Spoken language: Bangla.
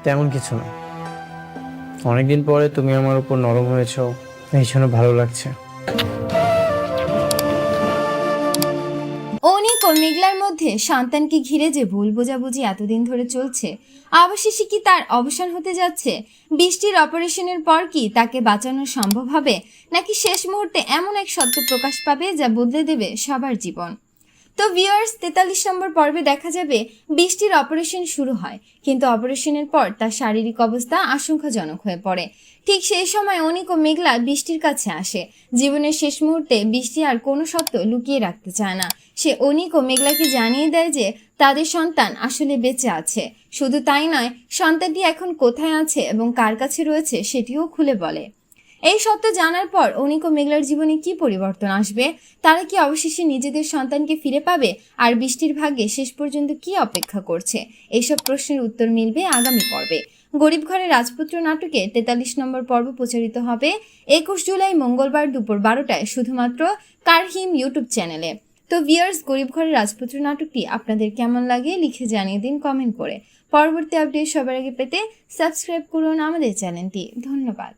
তেমন কিছু না, অনেকদিন পরে তুমি আমার উপর নরম হয়েছো, এই জন্য ভালো লাগছে। অনিক ও মেঘলার মধ্যে সন্তানকে ঘিরে যে ভুল বোঝাবুঝি এতদিন ধরে চলছে, অবশেষে কি তার অবসান হতে যাচ্ছে? বৃষ্টির অপারেশনের পর কি তাকে বাঁচানো সম্ভব হবে, নাকি শেষ মুহূর্তে এমন এক সত্য প্রকাশ পাবে যা বদলে দেবে সবার জীবন? তো ভিউয়ার্স, 43 নম্বর পর্বে দেখা যাবে বৃষ্টির অপারেশন শুরু হয়, কিন্তু অপারেশনের পর তার শারীরিক অবস্থা আশঙ্কাজনক হয়ে পড়ে। ঠিক সেই সময় অনিক ও মেঘলা বৃষ্টির কাছে আসে। জীবনের শেষ মুহূর্তে বৃষ্টি আর কোনো সত্য লুকিয়ে রাখতে চায় না। সে অনিক ও মেঘলাকে জানিয়ে দেয় যে তাদের সন্তান আসলে বেঁচে আছে। শুধু তাই নয়, সন্তানটি এখন কোথায় আছে এবং কার কাছে রয়েছে সেটিও খুলে বলে। এই সত্য জানার পর অনিক ও মেঘলার জীবনে কি পরিবর্তন আসবে? তারা কি অবশেষে নিজেদের সন্তানকে ফিরে পাবে? আর বৃষ্টির ভাগ্যে শেষ পর্যন্ত কি অপেক্ষা করছে? এইসব প্রশ্নের উত্তর মিলবে আগামী পর্বে। গরিব ঘরের রাজপুত্র নাটকে 43 নম্বর পর্ব প্রচারিত হবে 21 জুলাই মঙ্গলবার দুপুর 12টায় শুধুমাত্র কারহিম ইউটিউব চ্যানেলে। তো ভিউয়ার্স, গরিব ঘরের রাজপুত্র নাটকটি আপনাদের কেমন লাগে লিখে জানিয়ে দিন কমেন্ট করে। পরবর্তী আপডেট সবার আগে পেতে সাবস্ক্রাইব করুন আমাদের চ্যানেলটি। ধন্যবাদ।